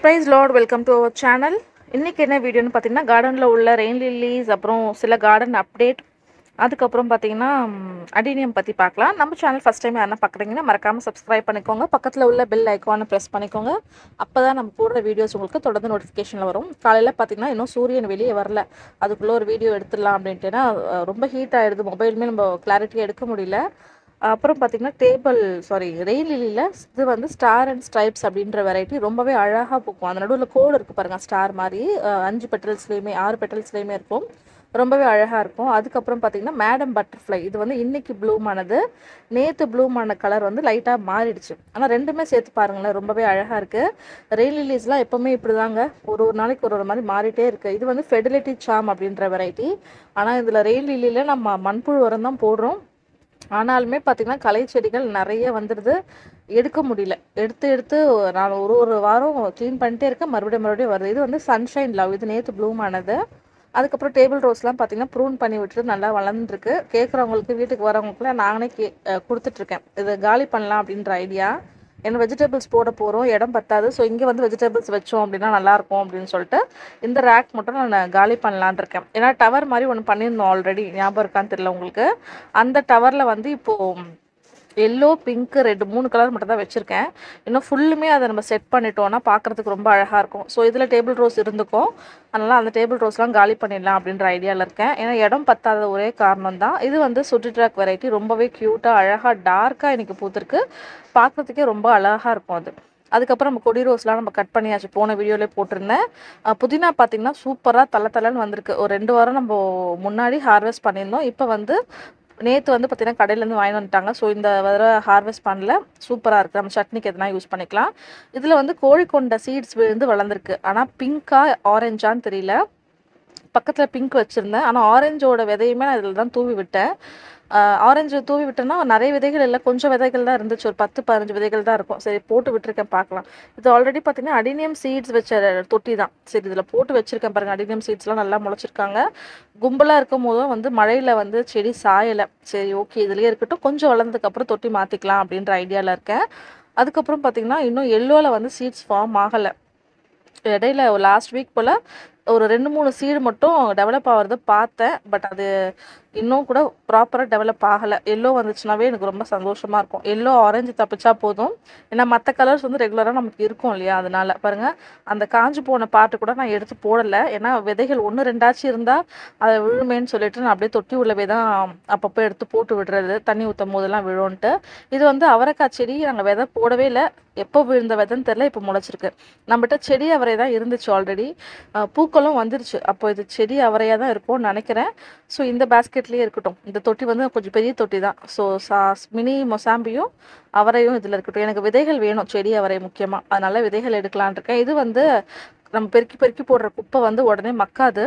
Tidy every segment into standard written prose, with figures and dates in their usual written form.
Praise Lord, welcome to our channel. இன்னைக்கு என்ன வீடியோன்னு பார்த்தீங்கன்னா கார்டனில் உள்ள ரெயின் லில்லிஸ் அப்புறம் சில கார்டன் அப்டேட் அதுக்கப்புறம் பார்த்தீங்கன்னா அடினியம் பற்றி பார்க்கலாம். நம்ம சேனல் ஃபஸ்ட் டைம் யாரா பார்க்குறீங்கன்னா மறக்காமல் சப்ஸ்கிரைப் பண்ணிக்கோங்க. பக்கத்தில் உள்ள பெல் ஐக்கானை ப்ரெஸ் பண்ணிக்கோங்க. அப்போ தான் நம்ம போடுற வீடியோஸ் உங்களுக்கு தொடர்ந்து நோட்டிஃபிகேஷனில் வரும். காலையில் பார்த்தீங்கன்னா இன்னும் சூரியன் வெளியே வரல, அதுக்குள்ளே ஒரு வீடியோ எடுத்துடலாம் அப்படின்ட்டுனா ரொம்ப ஹீட் ஆகிடுது, மொபைலுமே நம்ம கிளாரிட்டியாக எடுக்க முடியல. அப்புறம் பார்த்திங்கன்னா ரெயின் லில்லியில் இது வந்து ஸ்டார் அண்ட் ஸ்ட்ரைப்ஸ் அப்படின்ற வெரைட்டி ரொம்பவே அழகாக பூக்கும். அந்த நடுவில் கோடு இருக்குது பாருங்கள், ஸ்டார் மாதிரி 5 பெட்டல்ஸ்லேயுமே 6 பெட்டல்ஸ்லேயுமே இருக்கும், ரொம்பவே அழகாக இருக்கும். அதுக்கப்புறம் பார்த்திங்கன்னா மேடம் பட்டர்ஃப்ளை, இது வந்து இன்றைக்கி ப்ளூம் ஆனது, நேற்று ப்ளூம் ஆன கலர் வந்து லைட்டாக மாறிடுச்சு. ஆனால் ரெண்டுமே சேர்த்து பாருங்களேன், ரொம்பவே அழகாக இருக்குது. ரெயின் லில்லிஸ்லாம் எப்போவுமே இப்படி தாங்க, ஒரு நாளைக்கு ஒரு மாதிரி மாறிட்டே இருக்குது. இது வந்து ஃபெடிலிட்டி சாம் அப்படின்ற வெரைட்டி. ஆனால் இதில் ரெயின் லில்லியில் நம்ம மண்புழு உரம் தான் போடுறோம். ஆனாலுமே பார்த்திங்கன்னா களை செடிகள் நிறைய வந்துடுது, எடுக்க முடியல. எடுத்து நான் ஒரு வாரம் க்ளீன் பண்ணிட்டே இருக்கேன், மறுபடியும் வருது. இது வந்து சன்ஷைன் லவ், இது நேற்று ப்ளூம் ஆனது. அதுக்கப்புறம் டேபிள் ரோஸ்லாம் பார்த்திங்கன்னா ப்ரூன் பண்ணி விட்டுட்டு நல்லா வளர்ந்துருக்கு. கேட்குறவங்களுக்கு வீட்டுக்கு வரவங்களுக்குலாம் நானே கொடுத்துட்ருக்கேன். இதை காலி பண்ணலாம் அப்படின்ற ஐடியா. ஏன்னா வெஜிடபிள்ஸ் போட போகிறோம், இடம் பத்தாது. ஸோ இங்கே வந்து வெஜிடபிள்ஸ் வச்சோம் அப்படின்னா நல்லாயிருக்கும் அப்படின்னு சொல்லிட்டு இந்த ரேக் மட்டும் நான் காலி பண்ணலான் இருக்கேன். ஏன்னா டவர் மாதிரி ஒன்று பண்ணியிருந்தோம் ஆல்ரெடி, ஞாபகம் இருக்கான்னு தெரியல உங்களுக்கு. அந்த டவரில் வந்து இப்போது எல்லோ, பிங்க்கு, ரெட் 3 கலர் மட்டும் தான் வச்சுருக்கேன். இன்னும் ஃபுல்லுமே அதை நம்ம செட் பண்ணிட்டோன்னா பார்க்குறதுக்கு ரொம்ப அழகாக இருக்கும். ஸோ இதில் டேபிள் ரோஸ் இருந்துக்கும், அதனால் அந்த டேபிள் ரோஸ்லாம் காலி பண்ணிடலாம் அப்படின்ற ஐடியாவில் இருக்கேன். ஏன்னா இடம் பத்தாத ஒரே காரணம் தான். இது வந்து சுட்டிட்ராக் வெரைட்டி, ரொம்பவே க்யூட்டாக அழகாக டார்க்காக எனக்கு பூத்துருக்கு, பார்க்குறதுக்கே ரொம்ப அழகாக இருக்கும் அது. அதுக்கப்புறம் நம்ம கொடி ரோஸ்லாம் நம்ம கட் பண்ணியாச்சு, போன வீடியோவிலே போட்டிருந்தேன். புதினா பார்த்திங்கன்னா சூப்பராக தலைன்னு வந்திருக்கு. ஒரு 2 வாரம் நம்ம முன்னாடி ஹார்வெஸ்ட் பண்ணியிருந்தோம். இப்போ வந்து நேற்று வந்து பார்த்திங்கன்னா கடையிலேருந்து வாங்கி வந்துட்டாங்க. ஸோ இந்த வர ஹார்வெஸ்ட் பண்ணல, சூப்பராக இருக்குது. நம்ம சட்னிக்கு எதுனா யூஸ் பண்ணிக்கலாம். இதில் வந்து கோழிக்கொண்ட சீட்ஸ் விழுந்து வளர்ந்துருக்கு. ஆனால் பிங்க்கா ஆரஞ்சான்னு தெரியல. பக்கத்தில் பிங்க் வச்சுருந்தேன், ஆனால் ஆரஞ்சோட விதையுமே நான் இதில் தான் தூவி விட்டேன். ஆரஞ்சு தூவி விட்டேன்னா நிறைய விதைகள் இல்லை, கொஞ்சம் விதைகள் தான் இருந்துச்சு, ஒரு 10-15 விதைகள் தான் இருக்கும். சரி போட்டு விட்டுருக்கேன், பார்க்கலாம். இது ஆல்ரெடி பார்த்திங்கன்னா அடினியம் சீட்ஸ் வச்ச தொட்டி தான். சரி இதில் போட்டு வச்சுருக்கேன் பாருங்கள், அடினியம் சீட்ஸ்லாம் நல்லா முளைச்சிருக்காங்க. கும்பலாக இருக்கும் போதும் வந்து மழையில் வந்து செடி சாயலை. சரி ஓகே, இதுலேயே இருக்கட்டும், கொஞ்சம் வளர்ந்ததுக்கப்புறம் தொட்டி மாற்றிக்கலாம் அப்படின்ற ஐடியாவில் இருக்கேன். அதுக்கப்புறம் பார்த்திங்கன்னா இன்னும் எல்லோவில் வந்து சீட்ஸ் ஃபார்ம் ஆகலை. இடையில லாஸ்ட் வீக் போல் ஒரு 2-3 சீடு மட்டும் டெவலப் ஆகிறத பார்த்தேன். பட் அது இன்னும் கூட ப்ராப்பராக டெவலப் ஆகலை. எல்லோ வந்துச்சுனாவே எனக்கு ரொம்ப சந்தோஷமாக இருக்கும். எல்லோ ஆரஞ்சு தப்பிச்சா போதும், ஏன்னா மற்ற கலர்ஸ் வந்து ரெகுலராக நமக்கு இருக்கும் இல்லையா. அதனால் பாருங்கள், அந்த காஞ்சு போன பாட்டு கூட நான் எடுத்து போடலை. ஏன்னா விதைகள் 1-2 இருந்தால் அதை விழுமேன்னு சொல்லிட்டு நான் அப்படியே தொட்டி உள்ளவே தான் அப்பப்போ எடுத்து போட்டு விடுறது, தண்ணி ஊற்றும் போதெல்லாம் விழுன்ட்டு. இது வந்து அவரைக்காய் செடி, நாங்கள் விதை போடவே இல்லை, எப்போ விழுந்த விதைன்னு தெரில, இப்போ முளைச்சிருக்கு. நம்மகிட்ட செடி அவரை தான் இருந்துச்சு ஆல்ரெடி, பூக்களும் வந்துருச்சு. அப்போ இது செடி அவரையாக தான் இருக்கும்னு நினைக்கிறேன். ஸோ இந்த பேஸ்கெட்லேயே இருக்கட்டும். இந்த தொட்டி வந்து கொஞ்சம் பெரிய தொட்டி தான். ஸோ மினி மொசாம்பியும் அவரையும் இதில் இருக்கட்டும். எனக்கு விதைகள் வேணும், செடி அவரை முக்கியமாக, அதனால் விதைகள் எடுக்கலான் இருக்கேன். இது வந்து நம்ம பெருக்கி போடுற குப்பை வந்து உடனே மக்காது,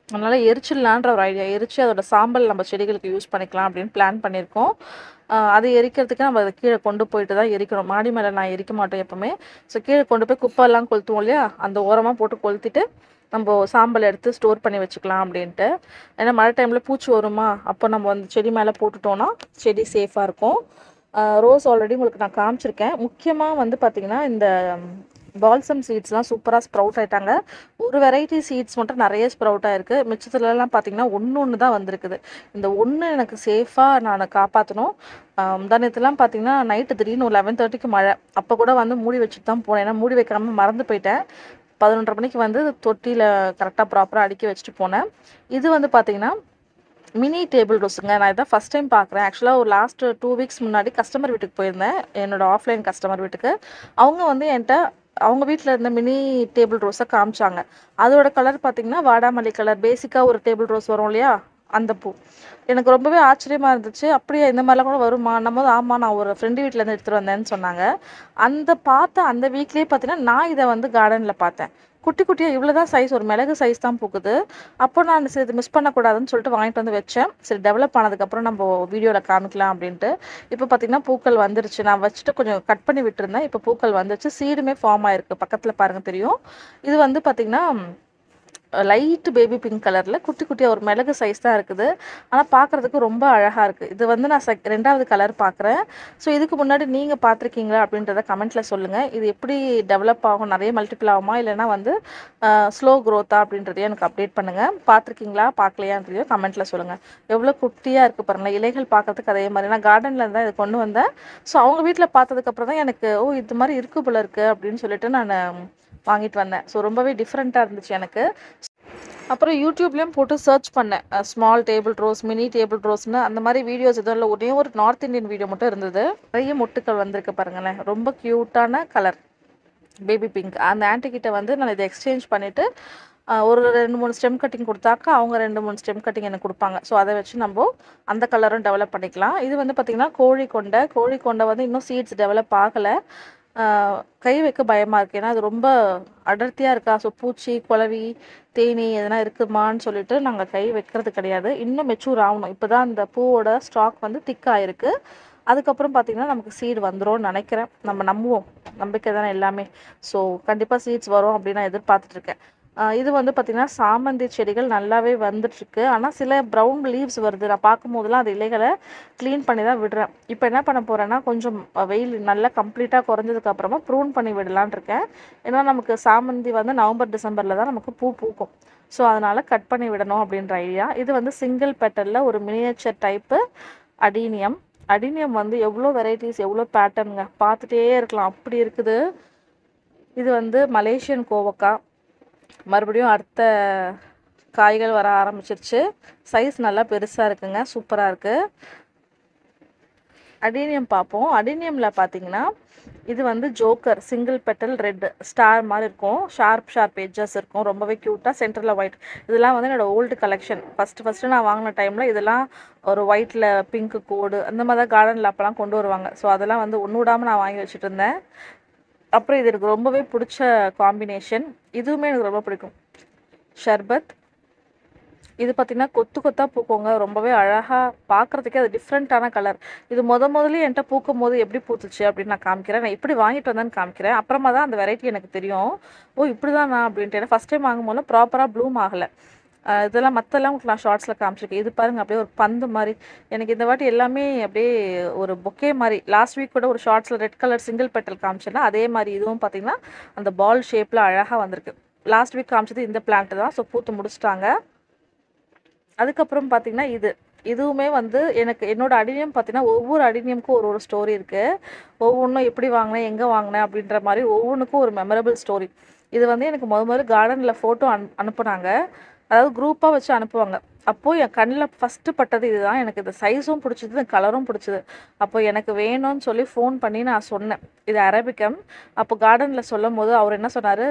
அதனால் எரிச்சிடலான்ற ஒரு ஐடியா. எரித்து அதோட சாம்பல் நம்ம செடிகளுக்கு யூஸ் பண்ணிக்கலாம் அப்படின்னு பிளான் பண்ணியிருக்கோம். அதை எரிக்கிறதுக்கு நம்ம அதை கீழே கொண்டு போயிட்டு தான் எரிக்கணும். மாடி மேலே நான் எரிக்க மாட்டோம் எப்போவுமே. ஸோ கீழே கொண்டு போய் குப்பைலாம் கொளுத்துவோம் இல்லையா, அந்த ஓரமாக போட்டு கொளுத்திட்டு நம்ம சாம்பல் எடுத்து ஸ்டோர் பண்ணி வச்சுக்கலாம் அப்படின்ட்டு. ஏன்னா மழை டைமில் பூச்சி வருமா, அப்போ நம்ம வந்து செடி மேலே போட்டுட்டோன்னா செடி சேஃபாக இருக்கும். ரோஸ் ஆல்ரெடி உங்களுக்கு நான் காமிச்சிருக்கேன். முக்கியமாக வந்து பார்த்திங்கன்னா இந்த பால்சம் சீட்ஸ்லாம் சூப்பராக ஸ்ப்ரவுட் ஆகிட்டாங்க. ஒரு வெரைட்டி சீட்ஸ் மட்டும் நிறைய ஸ்ப்ரவுட் ஆகிருக்கு, மிச்சத்துலலாம் பார்த்திங்கன்னா ஒன்று தான் வந்திருக்குது. இந்த ஒன்று எனக்கு சேஃபாக நான் காப்பாற்றணும். முந்தானத்துலாம் பார்த்திங்கன்னா நைட்டு திடீர்னு ஒரு 11:30க்கு மழை, அப்போ கூட வந்து மூடி வச்சுட்டு தான் போனேன். ஏன்னா மூடி வைக்காமல் மறந்து போயிட்டேன். 11:30 மணிக்கு வந்து தொட்டியில் கரெக்டாக ப்ராப்பராக அடுக்கி வச்சுட்டு போனேன். இது வந்து பார்த்திங்கன்னா மினி டேபிள் ரோஸுங்க. நான் இதான் ஃபஸ்ட் டைம் பார்க்குறேன். ஆக்சுவலாக ஒரு லாஸ்ட் 2 வீக்ஸ் முன்னாடி கஸ்டமர் வீட்டுக்கு போயிருந்தேன், என்னோடய ஆஃப்லைன் கஸ்டமர் வீட்டுக்கு. அவங்க வந்து என்கிட்ட அவங்க வீட்டில் இருந்த மினி டேபிள் ரோஸை காமிச்சாங்க. அதோட கலர் பார்த்திங்கன்னா வாடாமல்லி கலர், பேசிக்காக ஒரு டேபிள் ரோஸ் வரும் இல்லையா, அந்த பூ. எனக்கு ரொம்பவே ஆச்சரியமாக இருந்துச்சு. அப்படியே இந்த மாதிரிலாம் கூட வருமா நம்ம? ஆமாம், நான் ஒரு ஃப்ரெண்டு வீட்டிலேருந்து எடுத்துகிட்டு வந்தேன்னு சொன்னாங்க. அந்த வீக்லேயே பார்த்திங்கன்னா நான் இதை வந்து கார்டனில் பார்த்தேன். குட்டி குட்டியாக இவ்வளோ தான் சைஸ், ஒரு மிளகு சைஸ் தான் பூக்குது. அப்போ நான் சரி இது மிஸ் பண்ணக்கூடாதுன்னு சொல்லிட்டு வாங்கிட்டு வந்து வச்சேன். சரி டெவலப் ஆனதுக்கப்புறம் நம்ம வீடியோவில் காமிக்கலாம் அப்படின்ட்டு. இப்போ பார்த்திங்கன்னா பூக்கள் வந்துருச்சு. நான் வச்சுட்டு கொஞ்சம் கட் பண்ணி விட்டுருந்தேன், இப்போ பூக்கள் வந்துருச்சு. சீடுமே ஃபார்ம் ஆகிருக்கு, பக்கத்தில் பாருங்கள் தெரியும். இது வந்து பார்த்திங்கன்னா லைட் பேபி பிங்க் கலரில் குட்டி குட்டியாக ஒரு மிளகு சைஸ் தான் இருக்குது. ஆனால் பார்க்குறதுக்கு ரொம்ப அழகாக இருக்குது. இது வந்து நான் ரெண்டாவது கலர் பார்க்குறேன். ஸோ இதுக்கு முன்னாடி நீங்கள் பார்த்துருக்கீங்களா அப்படின்றத கமெண்ட்டில் சொல்லுங்கள். இது எப்படி டெவலப் ஆகும், நிறைய மல்டிபிள் ஆகுமா இல்லைனா வந்து ஸ்லோ க்ரோத்தா அப்படின்றதையும் எனக்கு அப்டேட் பண்ணுங்கள். பார்த்துருக்கீங்களா பார்க்கலையான்றதையும் கமெண்ட்டில் சொல்லுங்கள். எவ்வளோ குட்டியாக இருக்குது பாருங்களேன். இலைகள் பார்க்குறதுக்கு அதே மாதிரி நான் கார்டனில் இருந்தால் இதை கொண்டு வந்தேன். ஸோ அவங்க வீட்டில் பார்த்ததுக்கப்புறம் தான் எனக்கு இது மாதிரி இருக்கு போல இருக்குது அப்படின்னு சொல்லிட்டு நான் வாங்கிட்டு வந்தேன். ஸோ ரொம்பவே டிஃப்ரெண்ட்டாக இருந்துச்சு எனக்கு. அப்புறம் யூடியூப்லேயும் போட்டு சர்ச் பண்ணேன், small table rose, mini table ரோஸ்னு அந்த மாதிரி வீடியோஸ் எதுவும் இல்லை. ஒரே ஒரு நார்த் இந்தியன் வீடியோ மட்டும் இருந்தது. நிறைய மொட்டுக்கள் வந்திருக்கு பாருங்களேன். ரொம்ப க்யூட்டான கலர் பேபி பிங்க். அந்த ஆன்ட்டிக்கிட்ட வந்து நான் இதை எக்ஸ்சேஞ்ச் பண்ணிவிட்டு ஒரு 2-3 ஸ்டெம் கட்டிங் கொடுத்தாக்கா அவங்க 2-3 ஸ்டெம் கட்டிங் எனக்கு கொடுப்பாங்க. ஸோ அதை வச்சு நம்ம அந்த கலரும் டெவலப் பண்ணிக்கலாம். இது வந்து பார்த்திங்கன்னா கோழிக்கொண்டை வந்து இன்னும் சீட்ஸ் டெவலப் ஆகலை. கை வைக்க பயமாக இருக்குது. ஏன்னா அது ரொம்ப அடர்த்தியாக இருக்கா. ஸோ பூச்சி, குளவி, தேனி எதனா இருக்குமான்னு சொல்லிட்டு நாங்கள் கை வைக்கிறது கிடையாது. இன்னும் மெச்சூர் ஆகணும். இப்போ தான் அந்த பூவோட ஸ்டாக் வந்து திக்காயிருக்கு. அதுக்கப்புறம் பார்த்திங்கன்னா நமக்கு சீடு வந்துடும் நினைக்கிறேன். நம்ம நம்புவோம், நம்பிக்கை தானே எல்லாமே. ஸோ கண்டிப்பாக சீட்ஸ் வரும் அப்படின்னு நான் எதிர்பார்த்துட்ருக்கேன். இது வந்து பார்த்திங்கன்னா சாமந்தி செடிகள் நல்லாவே வந்துட்டுருக்கு. ஆனால் சில ப்ரௌன் லீவ்ஸ் வருது. நான் பார்க்கும்போதெல்லாம் அது இலைகளை க்ளீன் பண்ணி தான் விடுறேன். இப்போ என்ன பண்ண போகிறேன்னா கொஞ்சம் வெயில் நல்லா கம்ப்ளீட்டாக குறைஞ்சதுக்கப்புறமா ப்ரூன் பண்ணி விடலான் இருக்கேன். ஏன்னா நமக்கு சாமந்தி வந்து நவம்பர் டிசம்பரில் தான் நமக்கு பூ பூக்கும். ஸோ அதனால் கட் பண்ணி விடணும் அப்படின்ற ஐடியா. இது வந்து சிங்கிள் பெட்டலில் ஒரு மினியேச்சர் டைப்பு அடீனியம். அடீனியம் வந்து எவ்வளோ வெரைட்டிஸ், எவ்வளோ பேட்டர்னுங்க, பார்த்துட்டே இருக்கலாம், அப்படி இருக்குது. இது வந்து மலேசியன் கோவக்காய். மறுபடியும் அடுத்த காய்கள் வர ஆரம்பிச்சிருச்சு. சைஸ் நல்லா பெருசாக இருக்குங்க, சூப்பராக இருக்குது. அடீனியம் பார்ப்போம். அடீனியமில் பார்த்தீங்கன்னா இது வந்து joker single petal red star மாதிரி இருக்கும். ஷார்ப் எட்ஜஸ் இருக்கும். ரொம்பவே க்யூட்டாக சென்டரில் ஒயிட். இதெல்லாம் வந்து என்னோடய ஓல்டு கலெக்ஷன். ஃபஸ்ட்டு நான் வாங்கின டைமில் இதெல்லாம் ஒரு ஒயிட்டில் பிங்க்கு கோடு அந்த மாதிரி தான் கார்டனில் அப்போலாம் கொண்டு வருவாங்க. ஸோ அதெல்லாம் வந்து ஒன்று விடாமல் நான் வாங்கி வச்சுட்டு இருந்தேன். அப்புறம் இது எனக்கு ரொம்பவே பிடிச்ச காம்பினேஷன். இதுவுமே எனக்கு ரொம்ப பிடிக்கும். ஷர்பத். இது பார்த்திங்கன்னா கொத்தாக பூக்கோங்க. ரொம்பவே அழகாக பார்க்குறதுக்கே அது டிஃப்ரெண்ட்டான கலர். இது முதல்ல என்கிட்ட பூக்கும் போது எப்படி பூத்துச்சு அப்படின்னு நான் காமிக்கிறேன். நான் எப்படி வாங்கிட்டு வந்தேன்னு காமிக்கிறேன். அப்புறமா தான் அந்த வெரைட்டி எனக்கு தெரியும். ஓ இப்படி தான் நான் அப்படின்ட்டு. ஏன்னா ஃபஸ்ட் டைம் வாங்கும்போது ப்ராப்பராக ப்ளூம் ஆகலை. இதெல்லாம் மற்றெல்லாம் உங்களுக்கு நான் ஷார்ட்ஸில் காமிச்சிருக்கேன். இது பாருங்கள் அப்படியே ஒரு பந்து மாதிரி. எனக்கு இந்த வாட்டி எல்லாமே அப்படியே ஒரு பொக்கே மாதிரி. லாஸ்ட் வீக் கூட ஒரு ஷார்ட்ஸில் ரெட் கலர் சிங்கிள் பெட்டல் காமிச்சேன்னா அதே மாதிரி இதுவும் பார்த்திங்கன்னா அந்த பால் ஷேப்பில் அழகாக வந்திருக்கு. லாஸ்ட் வீக் காமிச்சது இந்த பிளான்ட்டு தான். ஸோ பூத்து முடிச்சிட்டாங்க. அதுக்கப்புறம் பார்த்திங்கன்னா இதுவுமே வந்து என்னோடய அடினியம் பார்த்திங்கன்னா ஒவ்வொரு அடினியமுக்கும் ஒரு ஸ்டோரி இருக்குது. ஒவ்வொன்றும் எப்படி வாங்கினேன், எங்கே வாங்கினேன் அப்படின்ற மாதிரி ஒவ்வொன்றுக்கும் ஒரு மெமரபிள் ஸ்டோரி. இது வந்து எனக்கு முதல்ல கார்டனில் ஃபோட்டோ அனுப்புனாங்க. அதாவது குரூப்பாக வச்சு அனுப்புவாங்க. அப்போது என் கண்ணில் ஃபஸ்ட்டு பட்டது இதுதான். எனக்கு இந்த சைஸும் பிடிச்சிது, இந்த கலரும் பிடிச்சிது. அப்போ எனக்கு வேணும்னு சொல்லி ஃபோன் பண்ணி நான் சொன்னேன், இது அரபிக்கம். அப்போ கார்டனில் சொல்லும் போது அவர் என்ன சொன்னார்,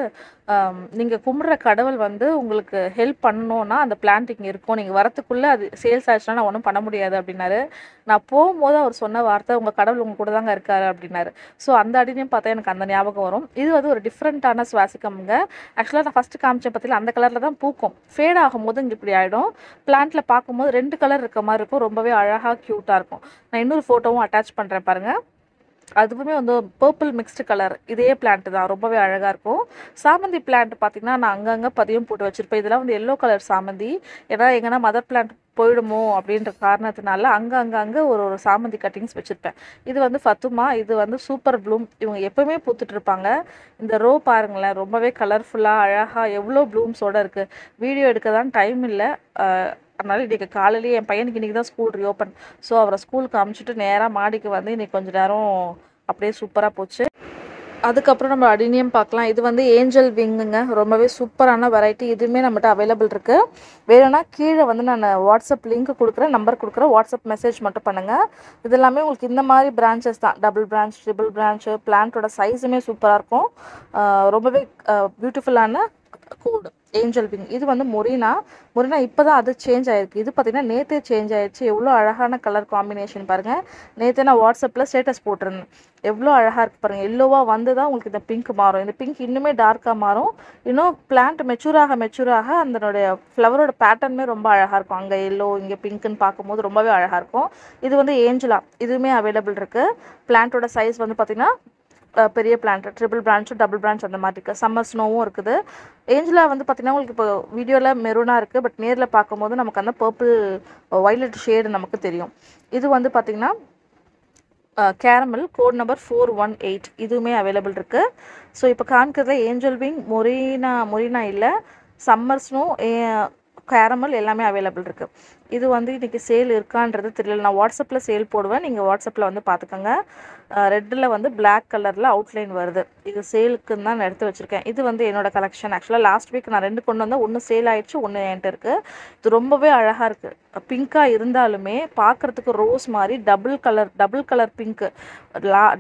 நீங்கள் கும்பிட்ற கடவுள் வந்து உங்களுக்கு ஹெல்ப் பண்ணணுன்னா அந்த பிளான்ட் இங்கே இருக்கும், நீங்கள் வரத்துக்குள்ளே அது சேல்ஸ் ஆச்சுன்னா நான் ஒன்றும் பண்ண முடியாது அப்படின்னாரு. நான் போகும்போது அவர் சொன்ன வார்த்தை, உங்கள் கடவுள் உங்கள் கூட தாங்க இருக்காரு அப்படின்னாரு. ஸோ அந்த அடினையும் பார்த்தா எனக்கு அந்த ஞாபகம் வரும். இது வந்து ஒரு டிஃப்ரெண்ட்டான சுவாசிக்கம்ங்க. ஆக்சுவலாக நான் ஃபஸ்ட்டு காமிச்சேன் பற்றியில் அந்த கலரில் தான் பூக்கும். ஃபேட் ஆகும்போது இங்கே இப்படி ஆகிடும். பிளான்ட்டில் பார்க்கும்போது 2 கலர் இருக்க மாதிரி இருக்கும். ரொம்பவே அழகாக க்யூட்டாக இருக்கும். நான் இன்னொரு ஃபோட்டோவும் அட்டாச் பண்ணுறேன் பாருங்கள். அதுவுமே வந்து பர்பிள் மிக்ஸ்டு கலர். இதே பிளான்ட் தான், ரொம்பவே அழகாக இருக்கும். சாமந்தி பிளான்ட் பார்த்திங்கன்னா நான் அங்கங்கே பதியம் போட்டு வச்சுருப்பேன். இதெல்லாம் வந்து எல்லோ கலர் சாமந்தி. ஏன்னா எங்கன்னா மதர் பிளான்ட் போயிடுமோ அப்படின்ற காரணத்தினால அங்கே ஒரு சாமந்தி கட்டிங்ஸ் வச்சுருப்பேன். இது வந்து ஃபத்துமா. இது வந்து சூப்பர் ப்ளூம். இவங்க எப்போவுமே பூத்துட்டு இருப்பாங்க. இந்த ரோ பாருங்களேன், ரொம்பவே கலர்ஃபுல்லாக அழகாக எவ்வளோ ப்ளூம்ஸோடு இருக்குது. வீடியோ எடுக்க தான் டைம் இல்லை. அதனால் இன்றைக்கி காலையிலேயே என் பையனுக்கு இன்றைக்கி தான் ஸ்கூல் ரீஓப்பன். ஸோ அவரை ஸ்கூலுக்கு அமுச்சிட்டு நேராக மாடிக்கு வந்து இன்றைக்கி கொஞ்சம் நேரம் அப்படியே சூப்பராக போச்சு. அதுக்கப்புறம் நம்ம அடினியம் பார்க்கலாம். இது வந்து ஏஞ்சல் விங்குங்க. ரொம்பவே சூப்பரான வெரைட்டி. இதுவுமே நம்மகிட்ட அவைலபிள் இருக்குது. வேணும்னா கீழே வந்து நான் வாட்ஸ்அப் லிங்க் கொடுக்குறேன், நம்பர் கொடுக்குறேன். வாட்ஸ்அப் மெசேஜ் மட்டும் பண்ணுங்கள். இது எல்லாமே உங்களுக்கு இந்த மாதிரி பிரான்ச்சஸ் தான். Double branch, triple branch. பிளான்ட்டோட சைஸுமே சூப்பராக இருக்கும். ரொம்பவே பியூட்டிஃபுல்லான கோடு ஏஞ்சல் விங். இது வந்து மொரினா இப்போ தான் அது சேஞ்ச் ஆகிருக்கு. இது பார்த்திங்கன்னா நேற்றே சேஞ்ச் ஆகிடுச்சு. எவ்வளோ அழகான கலர் காம்பினேஷன் பாருங்கள். நேற்றே நான் வாட்ஸ்அப்பில் ஸ்டேட்டஸ் போட்டிருந்தேன். எவ்வளோ அழகாக இருக்குது பாருங்கள். எல்லோவாக வந்து தான் உங்களுக்கு இந்த பிங்க் மாறும். இந்த பிங்க் இன்னுமே டார்க்காக மாறும். இன்னும் பிளான்ட் மெச்சூராக அதனுடைய ஃப்ளவரோட பேட்டர்னுமே ரொம்ப அழகாக இருக்கும். அங்கே எல்லோ, இங்கே பிங்க்குன்னு பார்க்கும்போது ரொம்பவே அழகாக இருக்கும். இது வந்து ஏஞ்சலா. இதுவுமே அவைலபிள் இருக்குது. பிளான்ட்டோட சைஸ் வந்து பார்த்திங்கன்னா பெரிய பிளான்ட் ட்ரிபிள் பிரான்ச்சும் டபுள் பிரான்ச் அந்த மாதிரி இருக்குது. சம்மர் ஸ்னோவும் இருக்குது. ஏஞ்சலா வந்து பார்த்திங்கன்னா உங்களுக்கு இப்போ வீடியோவில் மெரூனாக இருக்குது, பட் நேரில் பார்க்கும்போது நமக்கு அந்த பர்பிள் வைலட் ஷேடு நமக்கு தெரியும். இது வந்து பார்த்திங்கன்னா கேரமல் கோட் நம்பர் 418 இதுவுமே அவைலபிள் இருக்குது. ஸோ இப்போ காமிக்கிறதுல ஏஞ்சல் விங் மொரினா இல்லை, சம்மர் ஸ்னோ கேரமல் எல்லாமே அவைலபிள் இருக்குது. இது வந்து இன்றைக்கி சேல் இருக்கான்றது தெரியல. நான் வாட்ஸ்அப்பில் சேல் போடுவேன், நீங்கள் வாட்ஸ்அப்பில் வந்து பார்த்துக்கோங்க. ரெட்டில் வந்து பிளாக் கலரில் அவுட்லைன் வருது. இது சேலுக்குன்னு தான் நான் எடுத்து வச்சுருக்கேன். இது வந்து என்னோட கலெக்ஷன். ஆக்சுவலாக லாஸ்ட் வீக் நான் 2 கொண்டு வந்தேன், ஒன்று சேல் ஆகிடுச்சு, ஒன்று என்கிட்ட இருக்குது. இது ரொம்பவே அழகாக இருக்குது. பிங்காக இருந்தாலுமே பார்க்குறதுக்கு ரோஸ் மாதிரி double colour pink,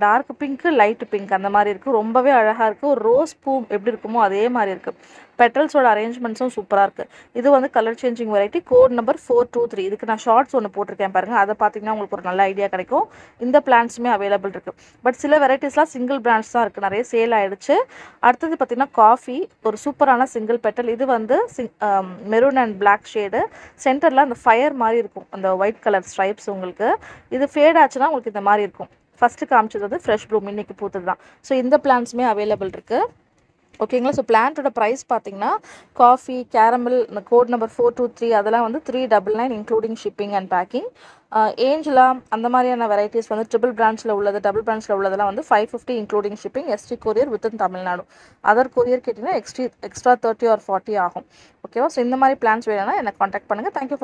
dark pink light pink அந்த மாதிரி இருக்குது. ரொம்பவே அழகாக இருக்குது. ஒரு ரோஸ் பூ எப்படி இருக்குமோ அதே மாதிரி இருக்குது. பெட்டல்ஸோட அரேஞ்ச்மெண்ட்ஸும் சூப்பராக இருக்குது. இது வந்து colour changing variety code number 423. இதுக்கு நான் ஷார்ட்ஸ் ஒன்று போட்டிருக்கேன் பாருங்கள், அதை பார்த்தீங்கன்னா உங்களுக்கு ஒரு நல்ல ஐடியா கிடைக்கும். இந்த பிளான்ஸுமே அவைலபிள் இருக்குது. பட் சில வெரைட்டிஸ்லாம் சிங்கிள் பிரான்ச் தான் இருக்குது, நிறைய சேல் ஆகிடுச்சு. அடுத்தது பார்த்திங்கன்னா காஃபி, ஒரு சூப்பரான சிங்கிள் பெட்டல். இது வந்து மெரூன் அண்ட் பிளாக் ஷேடு, சென்டரில் அந்த ஃபயர் மாதிரி இருக்கும், அந்த ஒயிட் கலர் ஸ்ட்ரைப்ஸ் உங்களுக்கு. இது ஃபேட் ஆச்சுன்னா உங்களுக்கு இந்த மாதிரி இருக்கும். ஃபஸ்ட்டு காமிச்சது வந்து ஃப்ரெஷ் ப்ளூம், இன்றைக்கி பூத்தது தான். ஸோ இந்த பிளான்ஸுமே அவைலபிள் இருக்குது. ஓகேங்களா. ஸோ பிளான்ட்டோட ப்ரைஸ் பார்த்தீங்கன்னா காஃபி கேரமல் கோட் நம்பர் 423 அதெல்லாம் வந்து 399 including shipping and packing. Angela அந்த மாதிரியான வெரைட்டிஸ் வந்து ட்ரிபிள் பிரான்ச்சில் உள்ளது, டபுள் பிரான்ச்சில் உள்ளதெல்லாம் வந்து 550 including shipping. ST courier within Tamil Nadu. Other courier கேட்டிங்கன்னா எக்ஸ்ட்ரா 30 or 40 ஆகும். ஓகேவா. ஸோ இந்த மாதிரி பிளான்ஸ் வேணும்னா என்னை காண்டாக்ட் பண்ணுங்கள். Thank you for